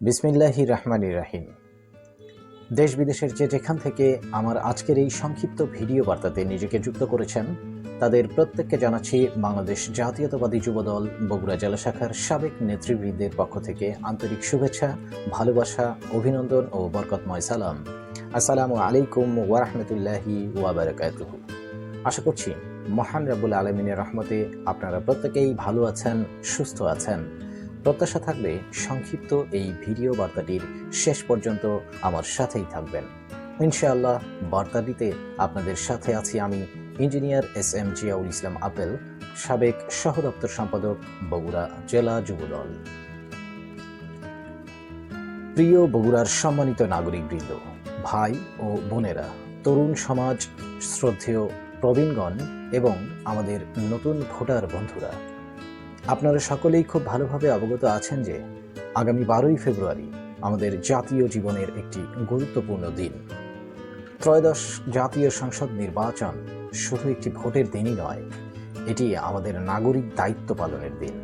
বিসমিল্লাহির রহমানির রহিম। দেশ বিদেশের যেখান থেকে আমার আজকের এই সংক্ষিপ্ত ভিডিও বার্তাতে নিজেকে যুক্ত করেছেন তাদের প্রত্যেককে জানাচ্ছি বাংলাদেশ জাতীয়তাবাদী যুবদল বগুড়া জেলা শাখার সাবেক নেতৃবৃন্দের পক্ষ থেকে আন্তরিক শুভেচ্ছা, ভালোবাসা, অভিনন্দন ও বরকতময় সালাম। আসসালামু আলাইকুম ওয়া রাহমাতুল্লাহি ওয়া বারাকাতুহু। আশা করছি মহান রব্বুল আলামিনের রহমতে আপনারা প্রত্যেকেই ভালো আছেন, সুস্থ আছেন। প্রত্যাশা থাকবে সংক্ষিপ্ত এই ভিডিও বার্তাটির শেষ পর্যন্ত আমার সাথেই থাকবেন। ইনশাআল্লাহ বার্তাটিতে আপনাদের সাথে আছি আমি ইঞ্জিনিয়ার এস.এম. জিয়াউল ইসলাম আপেল, সাবেক সহ দপ্তর সম্পাদক, বগুড়া জেলা যুবদল। প্রিয় বগুড়ার সম্মানিত নাগরিকবৃন্দ, ভাই ও বোনেরা, তরুণ সমাজ, শ্রদ্ধেয় প্রবীণগণ এবং আমাদের নতুন ভোটার বন্ধুরা, আপনারা সকলেই খুব ভালোভাবে অবগত আছেন যে আগামী 12ই ফেব্রুয়ারি আমাদের জাতীয় জীবনের একটি গুরুত্বপূর্ণ দিন। ত্রয়োদশ জাতীয় সংসদ নির্বাচন শুধু একটি ভোটের দিনই নয়, এটি আমাদের নাগরিক দায়িত্ব পালনের দিন,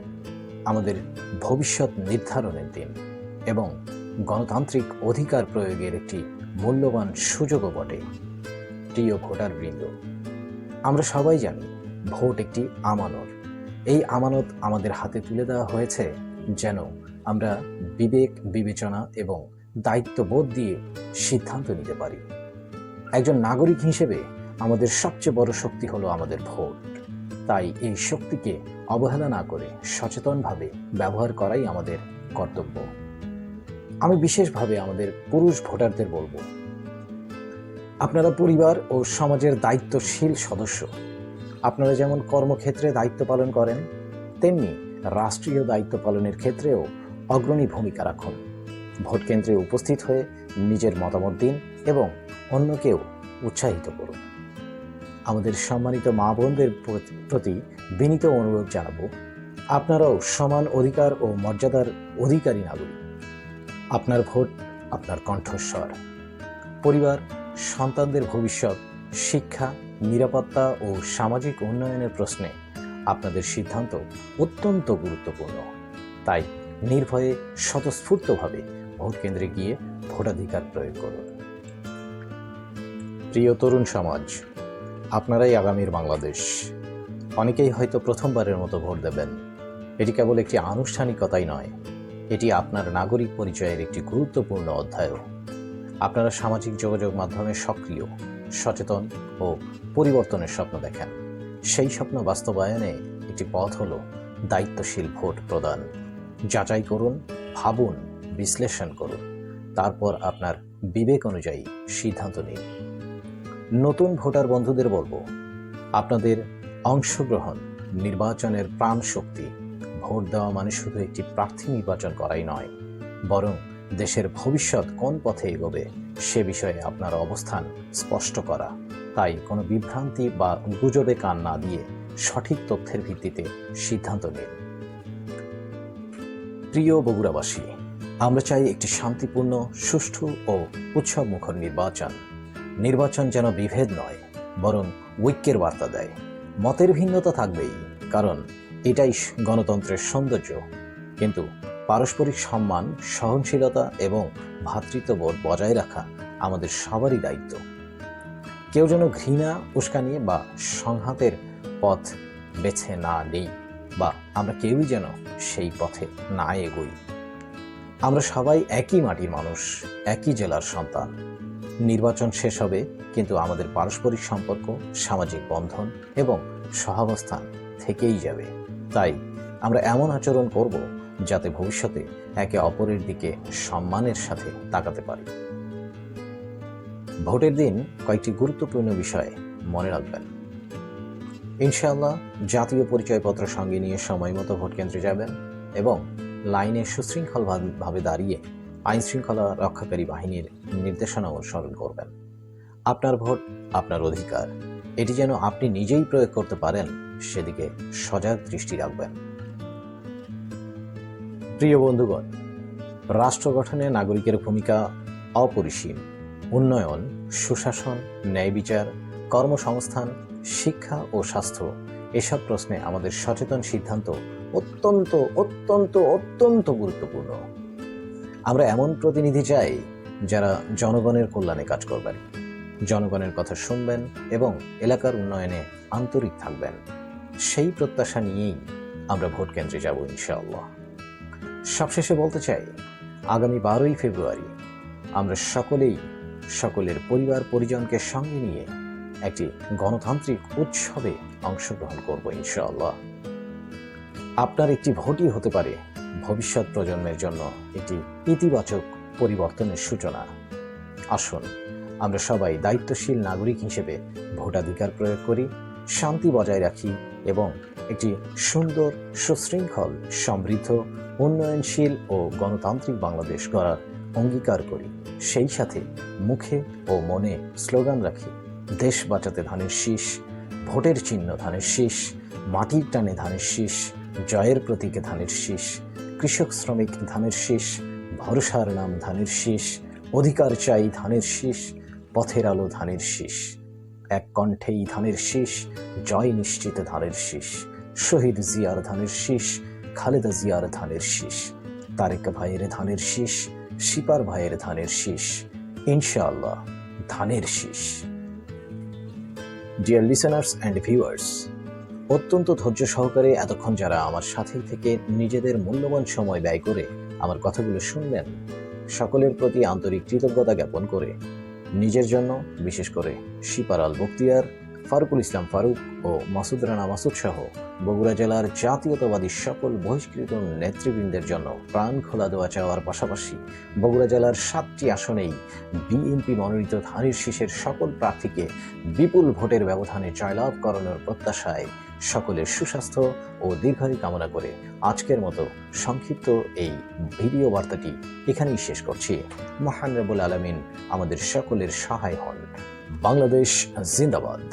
আমাদের ভবিষ্যৎ নির্ধারণের দিন এবং গণতান্ত্রিক অধিকার প্রয়োগের একটি মূল্যবান সুযোগও বটে। প্রিয় ভোটারবৃন্দ, আমরা সবাই জানি ভোট একটি আমানত। এই আমানত আমাদের হাতে তুলে দেওয়া হয়েছে যেন আমরা বিবেক, বিবেচনা এবং দায়িত্ববোধ দিয়ে সিদ্ধান্ত নিতে পারি। একজন নাগরিক হিসেবে আমাদের সবচেয়ে বড় শক্তি হলো আমাদের ভোট। তাই এই শক্তিকে অবহেলা না করে সচেতনভাবে ব্যবহার করাই আমাদের কর্তব্য। আমি বিশেষভাবে আমাদের পুরুষ ভোটারদের বলবো, আপনারা পরিবার ও সমাজের দায়িত্বশীল সদস্য। আপনারা যেমন কর্মক্ষেত্রে দায়িত্ব পালন করেন, তেমনি রাষ্ট্রীয় দায়িত্ব পালনের ক্ষেত্রেও অগ্রণী ভূমিকা রাখুন। ভোট কেন্দ্রে উপস্থিত হয়ে নিজের মতামত দিন এবং অন্যকেও উৎসাহিত করুন। আমাদের সম্মানিত মা বোনদের প্রতি বিনীত অনুরোধ জানাবো, আপনারাও সমান অধিকার ও মর্যাদার অধিকারী নাগরিক। আপনার ভোট আপনার কণ্ঠস্বর। পরিবার, সন্তানদের ভবিষ্যৎ, শিক্ষা, নিরাপত্তা ও সামাজিক উন্নয়নের প্রশ্নে আপনাদের সিদ্ধান্ত অত্যন্ত গুরুত্বপূর্ণ। তাই নির্ভয়ে স্বতঃস্ফূর্তভাবে ভোট কেন্দ্রে গিয়ে ভোটাধিকার প্রয়োগ করুন। প্রিয় তরুণ সমাজ, আপনারাই আগামীর বাংলাদেশ। অনেকেই হয়তো প্রথমবারের মতো ভোট দেবেন। এটি কেবল একটি আনুষ্ঠানিকতাই নয়, এটি আপনার নাগরিক পরিচয়ের একটি গুরুত্বপূর্ণ অধ্যায়ও। আপনারা সামাজিক যোগাযোগ মাধ্যমে সক্রিয়, সচেতন ও পরিবর্তনের স্বপ্ন দেখেন। সেই স্বপ্ন বাস্তবায়নে একটি পথ হল দায়িত্বশীল ভোট প্রদান। যাচাই করুন, ভাবুন, বিশ্লেষণ করুন, তারপর আপনার বিবেক অনুযায়ী সিদ্ধান্ত নিন। নতুন ভোটার বন্ধুদের বলবো, আপনাদের অংশগ্রহণ নির্বাচনের প্রাণ শক্তি। ভোট দেওয়া মানে শুধু একটি প্রার্থী নির্বাচন করাই নয়, বরং দেশের ভবিষ্যৎ কোন পথে এগোবে সে বিষয়ে আপনার অবস্থান স্পষ্ট করা। তাই কোনো বিভ্রান্তি বা গুজবে কান না দিয়ে সঠিক তথ্যের ভিত্তিতে সিদ্ধান্ত নিন। প্রিয় বগুড়াবাসী, আমরা চাই একটি শান্তিপূর্ণ, সুষ্ঠু ও উৎসবমুখর নির্বাচন যেন বিভেদ নয়, বরং ঐক্যের বার্তা দেয়। মতের ভিন্নতা থাকবেই, কারণ এটাই গণতন্ত্রের সৌন্দর্য, কিন্তু পারস্পরিক সম্মান, সহনশীলতা এবং ভ্রাতৃত্ববোধ বজায় রাখা আমাদের সবারই দায়িত্ব। কেউ যেন ঘৃণা, উস্কানি বা সংঘাতের পথ বেছে না নেই, বা আমরা কেউই যেন সেই পথে না এগোই। আমরা সবাই একই মাটির মানুষ, একই জেলার সন্তান। নির্বাচন শেষ হবে, কিন্তু আমাদের পারস্পরিক সম্পর্ক, সামাজিক বন্ধন এবং সহাবস্থান থেকেই যাবে। তাই আমরা এমন আচরণ করব যাতে ভবিষ্যতে একে অপরের দিকে সম্মানের সাথে তাকাতে পারি। ভোটের দিন কয়েকটি গুরুত্বপূর্ণ বিষয় মনে রাখবেন। ইনশাআল্লাহ জাতীয় পরিচয়পত্র সঙ্গে নিয়ে সময় মতো ভোট কেন্দ্রে যাবেন এবং লাইনে সুশৃঙ্খলভাবে দাঁড়িয়ে আইন শৃঙ্খলা রক্ষাকারী বাহিনীর নির্দেশনা অনুসরণ করবেন। আপনার ভোট আপনার অধিকার, এটি যেন আপনি নিজেই প্রয়োগ করতে পারেন সেদিকে সজাগ দৃষ্টি রাখবেন। প্রিয় বন্ধুগণ, রাষ্ট্র গঠনে নাগরিকের ভূমিকা অপরিসীম। উন্নয়ন, সুশাসন, ন্যায় বিচার, কর্মসংস্থান, শিক্ষা ও স্বাস্থ্য, এসব প্রশ্নে আমাদের সচেতন সিদ্ধান্ত অত্যন্ত অত্যন্ত অত্যন্ত গুরুত্বপূর্ণ। আমরা এমন প্রতিনিধি চাই যারা জনগণের কল্যাণে কাজ করবেন, জনগণের কথা শুনবেন এবং এলাকার উন্নয়নে আন্তরিক থাকবেন। সেই প্রত্যাশা নিয়েই আমরা ভোট কেন্দ্রে যাব ইনশাআল্লাহ। সবশেষে বলতে চাই, আগামী 12ই ফেব্রুয়ারি আমরা সকলের পরিবার পরিজনকে সঙ্গে নিয়ে একটি গণতান্ত্রিক উৎসবে অংশগ্রহণ করব ইনশাআল্লাহ। আপনার একটি ভোটই হতে পারে ভবিষ্যৎ প্রজন্মের জন্য একটি ইতিবাচক পরিবর্তনের সূচনা। আসুন আমরা সবাই দায়িত্বশীল নাগরিক হিসেবে ভোটাধিকার প্রয়োগ করি, শান্তি বজায় রাখি এবং একটি সুন্দর, সুশৃঙ্খল, সমৃদ্ধ, উন্নয়নশীল ও গণতান্ত্রিক বাংলাদেশ গড়ার অঙ্গীকার করি। সেই সাথে মুখে ও মনে স্লোগান রাখি, দেশ বাঁচাতে ধানের শীষ, ভোটের চিহ্ন ধানের শীষ, মাটির টানে ধানের শীষ, জয়ের প্রতীকে ধানের শীষ, কৃষক শ্রমিক ধানের শীষ, ভরসার নাম ধানের শীষ, অধিকার চাই ধানের শীষ, পথের আলো ধানের শীষ, এক কণ্ঠেই ধানের শীষ, জয় নিশ্চিত ধানের শীষ, শহীদ জিয়ার ধানের শীষ, খালেদা জিয়ার ধানের শীষ, তারেক ভাইয়ের ধানের শীষ, শিপার ভাইয়ের ধানের শীষ, ইনশাআল্লাহ ধানের শীষ। ডিয়ার লিসেনার্স অ্যান্ড ভিউয়ার্স, অত্যন্ত ধৈর্য সহকারে এতক্ষণ যারা আমার সাথে থেকে নিজেদের মূল্যবান সময় ব্যয় করে আমার কথাগুলো শুনলেন, সকলের প্রতি আন্তরিক কৃতজ্ঞতা জ্ঞাপন করে নিজের জন্য, বিশেষ করে শিপার আল বখতিয়ার, ফারুকুল ইসলাম ফারুক ও মাসুদ রানা মাসুদ সহ বগুড়া জেলার জাতীয়তাবাদী সকল বহিষ্কৃত নেতৃবৃন্দের জন্য প্রাণ খোলা দোয়া চাওয়ার পাশাপাশি বগুড়া জেলার 7টি আসনেই বিএনপি মনোনীত ধানের শীষের সকল প্রার্থীকে বিপুল ভোটের ব্যবধানে জয়লাভ করানোর প্রত্যাশায় সকলের সুস্বাস্থ্য ও দীর্ঘায়ু কামনা করে আজকের মতো সংক্ষিপ্ত এই ভিডিও বার্তাটি এখানেই শেষ করছি। মহান রব্বুল আলামিন আমাদের সকলের সহায় হন। বাংলাদেশ জিন্দাবাদ,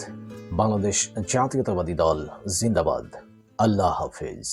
বাংলাদেশ জাতীয়তাবাদী দল জিন্দাবাদ। আল্লাহ হাফেজ।